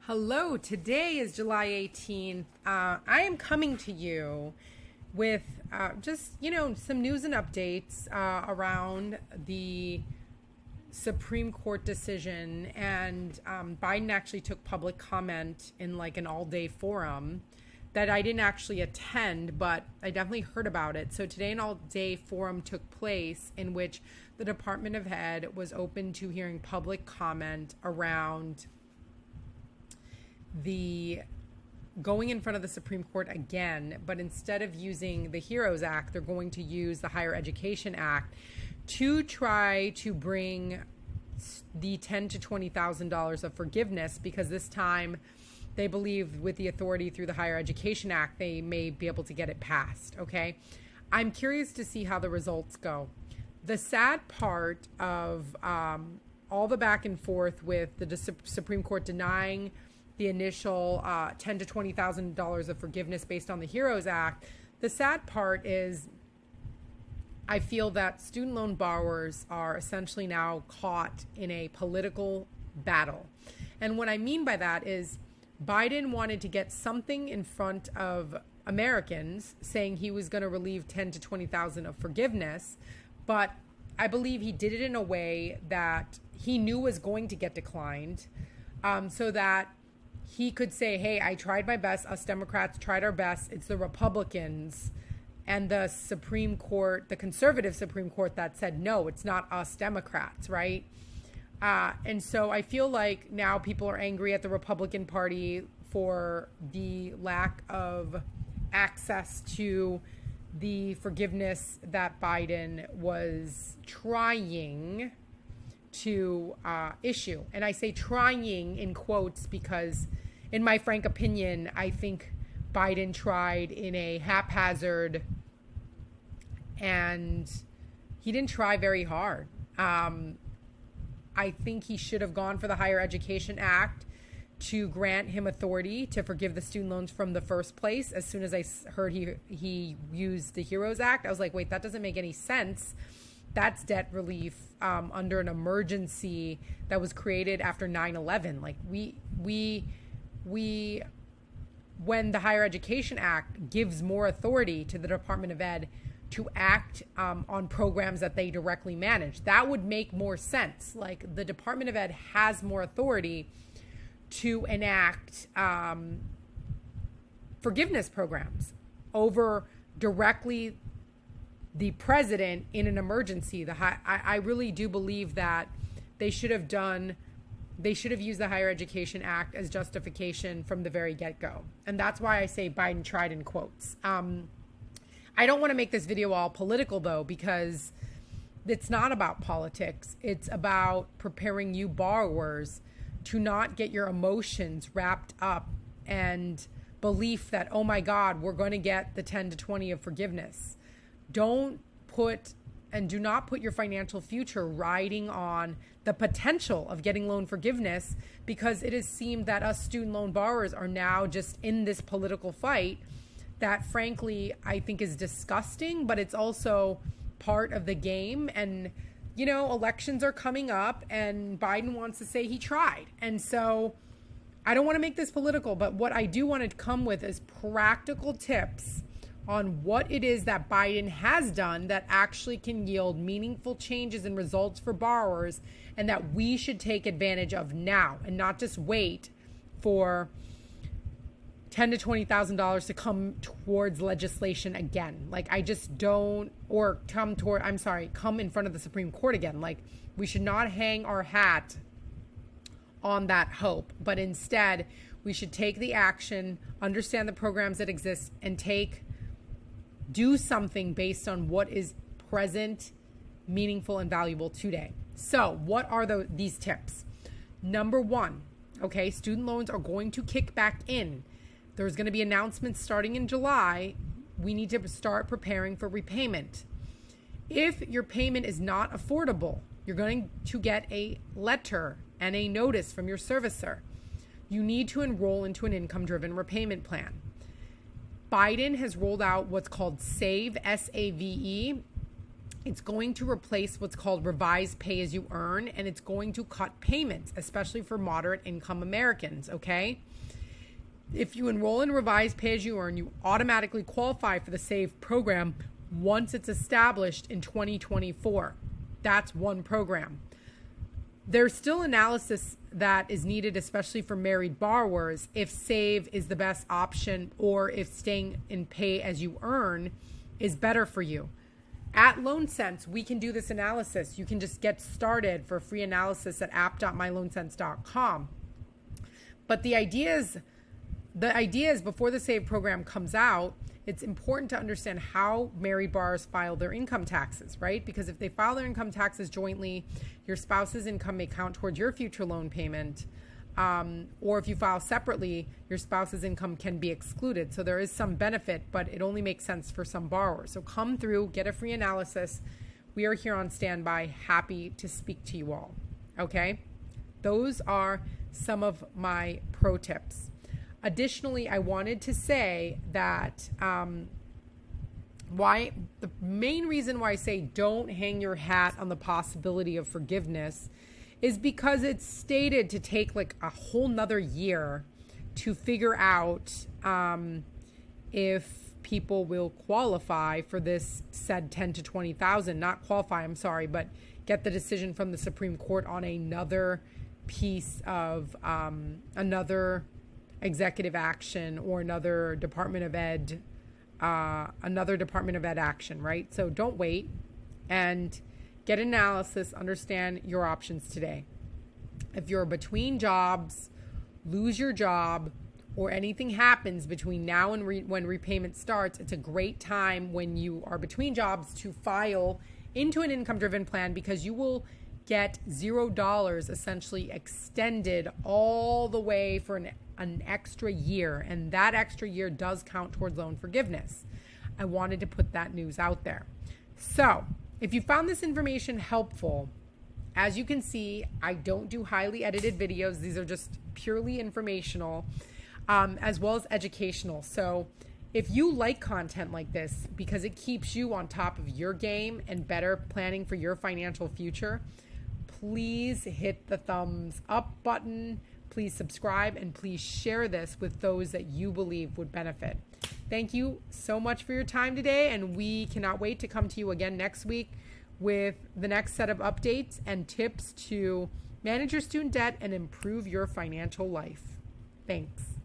Hello, today is July 18th. I am coming to you with some news and updates around the Supreme Court decision. And Biden actually took public comment in like an all-day forum that I didn't actually attend, but I definitely heard about it. So today an all-day forum took place in which the Department of Ed was open to hearing public comment around the going in front of the Supreme Court again, but instead of using the HEROES Act, they're going to use the Higher Education Act to try to bring the $10,000 to $20,000 of forgiveness, because this time they believe with the authority through the Higher Education Act, they may be able to get it passed. Okay. I'm curious to see how the results go. The sad part of all the back and forth with the Supreme Court denying the initial $10,000 to $20,000 of forgiveness based on the HEROES Act. The sad part is I feel that student loan borrowers are essentially now caught in a political battle. And what I mean by that is Biden wanted to get something in front of Americans saying he was going to relieve $10,000 to $20,000 of forgiveness, but I believe he did it in a way that he knew was going to get declined, so that he could say, hey, I tried my best. Us Democrats tried our best. It's the Republicans and the Supreme Court, the conservative Supreme Court, that said, no, it's not us Democrats, right? And so I feel like now people are angry at the Republican Party for the lack of access to the forgiveness that Biden was trying to issue. And I say trying in quotes because, in my frank opinion, I think Biden tried in a haphazard, and he didn't try very hard. I think he should have gone for the Higher Education Act to grant him authority to forgive the student loans from the first place. As soon as I heard he used the HEROES Act, I was like, wait, that doesn't make any sense. That's debt relief under an emergency that was created after 9/11. Like we when the Higher Education Act gives more authority to the Department of Ed to act on programs that they directly manage, that would make more sense. Like the Department of Ed has more authority to enact forgiveness programs over directly the president in an emergency. I really do believe that they should have used the Higher Education Act as justification from the very get-go. And that's why I say Biden tried in quotes. I don't want to make this video all political, though, because it's not about politics. It's about preparing you borrowers to not get your emotions wrapped up and belief that, oh my God, we're going to get the 10 to 20 of forgiveness. Do not put your financial future riding on the potential of getting loan forgiveness, because it has seemed that us student loan borrowers are now just in this political fight that, frankly, I think is disgusting, but it's also part of the game. And, elections are coming up and Biden wants to say he tried. And so I don't want to make this political, but what I do want to come with is practical tips on what it is that Biden has done that actually can yield meaningful changes and results for borrowers, and that we should take advantage of now and not just wait for $10,000 to $20,000 to come towards legislation again. Like I just don't, or come in front of the Supreme Court again. Like we should not hang our hat on that hope, but instead we should take the action, understand the programs that exist, and do something based on what is present, meaningful, and valuable today. So what are these tips? Number one, okay, student loans are going to kick back in. There's going to be announcements starting in July. We need to start preparing for repayment. If your payment is not affordable, you're going to get a letter and a notice from your servicer. You need to enroll into an income-driven repayment plan. Biden has rolled out what's called SAVE, S-A-V-E, It's going to replace what's called revised pay as you earn, and it's going to cut payments, especially for moderate income Americans, okay? If you enroll in revised pay as you earn, you automatically qualify for the SAVE program once it's established in 2024. That's one program. There's still analysis that is needed, especially for married borrowers, if SAVE is the best option or if staying in pay as you earn is better for you. At LoanSense, we can do this analysis. You can just get started for free analysis at app.myloansense.com. But the idea is before the SAVE program comes out, it's important to understand how married borrowers file their income taxes, right? Because if they file their income taxes jointly, your spouse's income may count towards your future loan payment. Or if you file separately, your spouse's income can be excluded. So there is some benefit, but it only makes sense for some borrowers. So come through, get a free analysis. We are here on standby, happy to speak to you all. Okay? Those are some of my pro tips. Additionally, I wanted to say that the main reason why I say don't hang your hat on the possibility of forgiveness is because it's stated to take like a whole nother year to figure out if people will qualify for this said 10 to 20,000, not qualify, I'm sorry, but get the decision from the Supreme Court on another piece of another executive action or another Department of Ed action, right? So don't wait and get analysis, understand your options today. If you're between jobs, lose your job, or anything happens between now and when repayment starts, it's a great time when you are between jobs to file into an income-driven plan because you will get $0 essentially extended all the way for an extra year. And that extra year does count towards loan forgiveness. I wanted to put that news out there. So if you found this information helpful, as you can see, I don't do highly edited videos. These are just purely informational, as well as educational. So if you like content like this because it keeps you on top of your game and better planning for your financial future, please hit the thumbs up button. Please subscribe and please share this with those that you believe would benefit. Thank you so much for your time today, and we cannot wait to come to you again next week with the next set of updates and tips to manage your student debt and improve your financial life. Thanks.